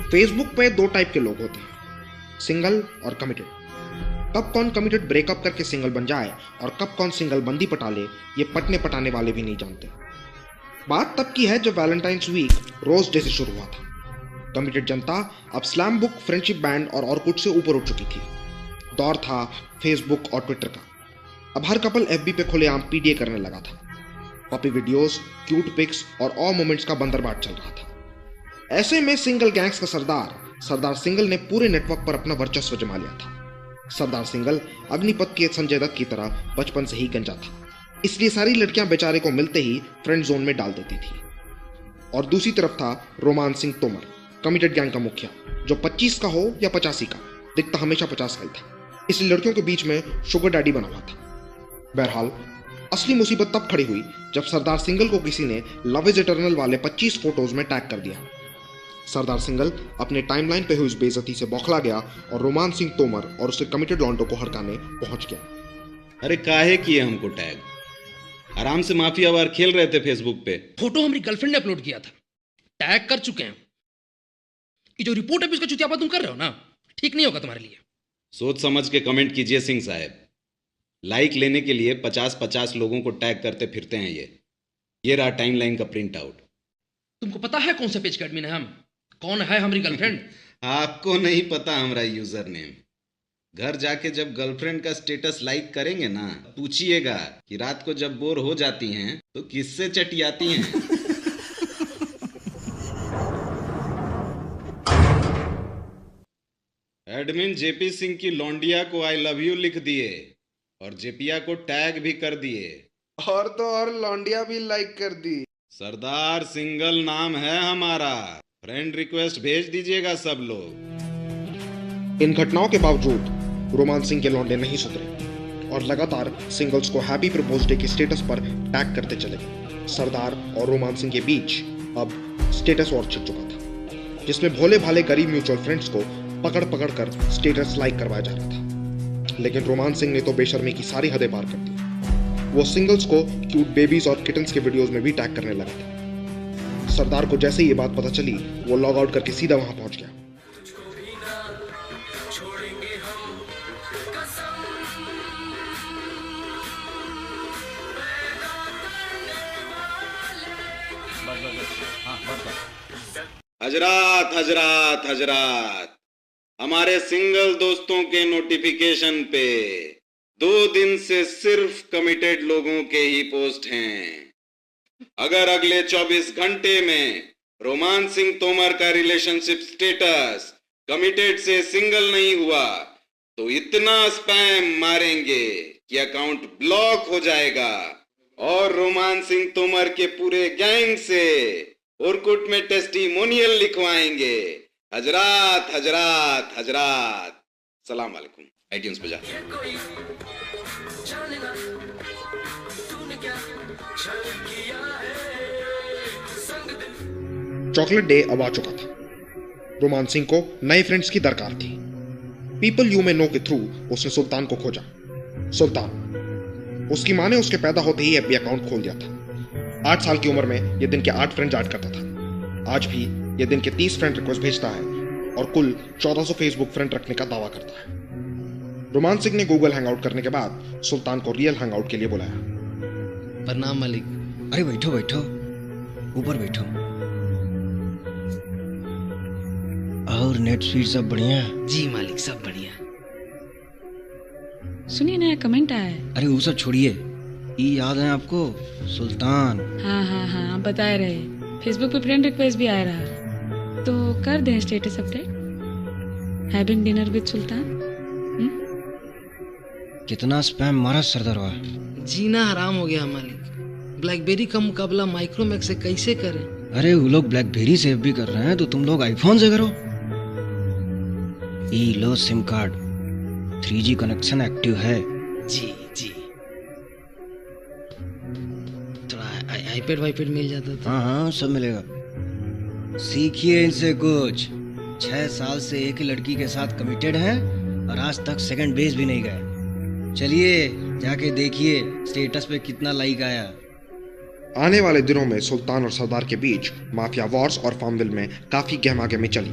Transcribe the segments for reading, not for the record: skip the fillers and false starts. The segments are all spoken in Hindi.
फेसबुक पे दो टाइप के लोग होते हैं, सिंगल और कमिटेड। कब कौन कमिटेड ब्रेकअप करके सिंगल बन जाए और कब कौन सिंगल बंदी पटा ले, ये पटने पटाने वाले भी नहीं जानते। बात तब की है जब वैलेंटाइंस वीक रोज डे से शुरू हुआ था। कमिटेड जनता अब स्लैम बुक, फ्रेंडशिप बैंड और ऑर्कुट से ऊपर उठ चुकी थी। दौर था फेसबुक और ट्विटर का। अब हर कपल एफबी पे खुलेआम पीडीए करने लगा था। पपी वीडियोस, क्यूट पिक्स और ऑ मोमेंट्स का बंदरबाट चल रहा था। ऐसे में सिंगल गैंग्स का सरदार सिंगल ने पूरे नेटवर्क पर अपना वर्चस्व जमा लिया था। सरदार सिंगल अग्निपथ के संजय दत्त की तरह बचपन से ही गंजा था, इसलिए सारी लड़कियां बेचारे को मिलते ही फ्रेंड जोन में डाल देती थी। और दूसरी तरफ था रोमान सिंह तोमर, कमिटेड गैंग का मुखिया, जो 25 का हो या 85 का, दिखता हमेशा 50 का ही था, इसलिए लड़कियों के बीच में शुगर डैडी बना हुआ था। बहरहाल असली मुसीबत तब खड़ी हुई जब सरदार सिंगल को किसी ने लव इज इटर्नल वाले 25 फोटोज में टैग कर दिया। सरदार सिंगल अपने टाइमलाइन पे हुई उस बेइज्जती से बौखला गया और रोमान सिंह तोमर और उसके कमिटेड लॉन्डो को हड़काने पहुंच गया। अरे काहे किए हमको टैग? आराम से माफिया वार खेल रहे थे फेसबुक पे। फोटो हमारी गर्लफ्रेंड ने अपलोड किया था, टैग कर चुके हैं। ये जो रिपोर्ट है इसका चुतियापा तुम कर रहे हो ना, ठीक नहीं होगा तुम्हारे लिए। सोच समझ के कमेंट कीजिए सिंह साहब। लाइक लेने के लिए 50-50 लोगों को टैग करते फिरते हैं ये रहा टाइमलाइन का प्रिंट आउट। तुमको पता है कौन से पेज के एडमिन है हम? कौन है हमारी गर्लफ्रेंड? आपको नहीं पता हमारा यूजर नेम। घर जाके जब गर्लफ्रेंड का स्टेटस लाइक करेंगे ना, पूछिएगा कि रात को जब बोर हो जाती हैं तो किससे चटियाती हैं। एडमिन जेपी सिंह की लौंडिया को आई लव यू लिख दिए और जेपिया को टैग भी कर दिए, और तो और लौंडिया भी लाइक कर दी। सरदार सिंगल नाम है हमारा। फ्रेंड रिक्वेस्ट भेज दीजिएगा सब लोग। इन घटनाओं के बावजूद रोमान सिंह के लौंडे नहीं सुधरे और लगातार सिंगल्स को हैप्पी प्रपोज डे के स्टेटस पर टैग करते चले। सरदार और रोमान सिंह के बीच अब स्टेटस वॉर छिड़ चुका था, जिसमें भोले भाले गरीब म्यूचुअल फ्रेंड्स को पकड़ पकड़ कर स्टेटस लाइक करवाया जा रहा था। लेकिन रोमान सिंह ने तो बेशर्मी की सारी हदें पार कर दी। वो सिंगल्स को क्यूट बेबीज और किटन्स के वीडियोस में भी टैग करने लगा था। सरदार को जैसे ये बात पता चली, वो लॉग आउट करके सीधा वहां पहुंच गया। हजरात हजरात हजरात, हमारे सिंगल दोस्तों के नोटिफिकेशन पे 2 दिन से सिर्फ कमिटेड लोगों के ही पोस्ट हैं। अगर अगले 24 घंटे में रोमान सिंह तोमर का रिलेशनशिप स्टेटस कमिटेड से सिंगल नहीं हुआ तो इतना स्पैम मारेंगे कि अकाउंट ब्लॉक हो जाएगा और रोमान सिंह तोमर के पूरे गैंग से ऑर्कुट में टेस्टिमोनियल लिखवाएंगे। हजरात हजरात हजरात, सलाम वालेकुम। आईट्यून्स पे जा। चॉकलेट डे अब आ चुका था। रोमान सिंह को नए फ्रेंड्स की दरकार थी। पीपल यू में नो के थ्रू उसने सुल्तान को खोजा। सुल्तान, उसकी माँ ने उसके पैदा होते ही एफबी अकाउंट खोल दिया था। 8 साल की उम्र में ये दिन के 8 फ्रेंड्स ऐड करता था। आज भी ये दिन के 30 फ्रेंड रिक्वेस्ट भेजता है और कुल 1400 फेसबुक फ्रेंड रखने का दावा करता है। रोमान सिंह ने गूगल हैंगआउट करने के बाद सुल्तान को रियल हैंगआउट के लिए बुलाया। प्रणाम मालिक। अरे बैठो बैठो, ऊपर बैठो। और नेट स्पीड सब बढ़िया? जी मालिक, सब बढ़िया। सुनिए, नया कमेंट आया है। अरे वो सब छोड़िए, ये याद है आपको सुल्तान? हाँ आप बता रहे, फेसबुक पे फ्रेंड रिक्वेस्ट भी आ रहा, तो कर दें status update, having dinner with Sultan. कितना स्पैम मारा सरदारवा। जीना हराम हो गया मालिक। ब्लैकबेरी का मुकाबला माइक्रोमैक्स से कैसे करें? अरे वो लोग ब्लैकबेरी से भी कर रहे हैं तो तुम लोग आईफोन से करो। ई लो SIM card, 3G connection active है। जी थोड़ा आईपैड वाईपैड मिल जाता था। हाँ सब मिलेगा। सीखिए इनसे कुछ। 6 साल से एक ही लड़की के साथ कमिटेड हैं और आज तक सेकंड बेस भी नहीं गए। चलिए जाके देखिए स्टेटस पे कितना लाइक आया। आने वाले दिनों में सुल्तान और सरदार के बीच माफिया वॉर्स और फार्मविल में काफी गहमागहमी चली।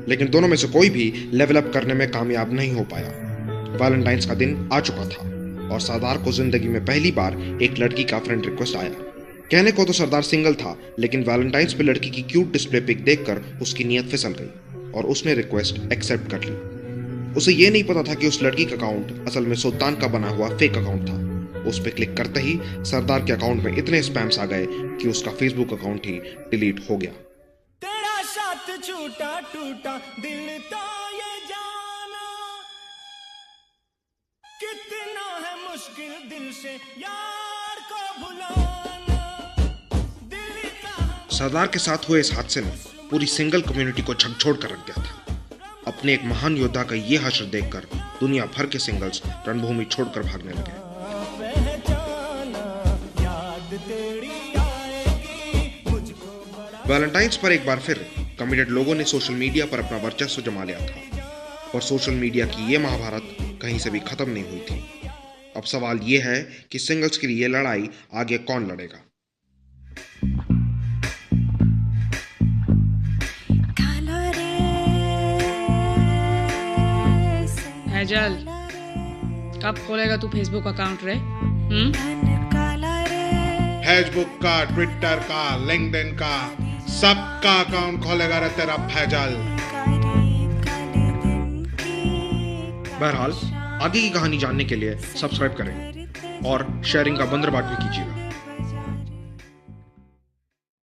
लेकिन दोनों में से कोई भी लेवल अप करने में कामयाब नहीं हो पाया। वैलेंटाइंस का दिन आ चुका था और सरदार को जिंदगी में पहली बार एक लड़की का फ्रेंड रिक्वेस्ट आया। कहने को तो सरदार सिंगल था, लेकिन वैलेंटाइंस पे लड़की की क्यूट डिस्प्ले पिक देखकर उसकी नीयत फिसल गई और उसने रिक्वेस्ट एक्सेप्ट कर ली। उसे ये नहीं पता था कि उस लड़की का अकाउंट असल में सुल्तान का बना हुआ फेक अकाउंट था। उस पर क्लिक करते ही सरदार के अकाउंट में इतने स्पैम्स आ गए कि उसका फेसबुक अकाउंट ही डिलीट हो गया। तेरा साथ छूटा टूटा दिल तो ये जाना, कितना है मुश्किल दिल से यार को भुलाना, दिल का। सरदार के साथ हुए इस हादसे ने पूरी सिंगल कम्युनिटी को झकझोर कर रख दिया था। अपने एक महान योद्धा का ये हश्र देखकर दुनिया भर के सिंगल्स रणभूमि छोड़कर भागने लगे। वैलेंटाइंस पर एक बार फिर कमिटेड लोगों ने सोशल मीडिया पर अपना वर्चस्व जमा लिया था और सोशल मीडिया की ये महाभारत कहीं से भी खत्म नहीं हुई थी। अब सवाल ये है कि सिंगल्स के लिए लड़ाई आगे कौन लड़ेगा। फैजल, कब खोलेगा तू फेसबुक अकाउंट रे? फेसबुक का, ट्विटर का, लिंक्डइन का, सबका अकाउंट खोलेगा रे तेरा फैजल। बहरहाल आगे की कहानी जानने के लिए सब्सक्राइब करें और शेयरिंग का बंदरबाट भी कीजिएगा।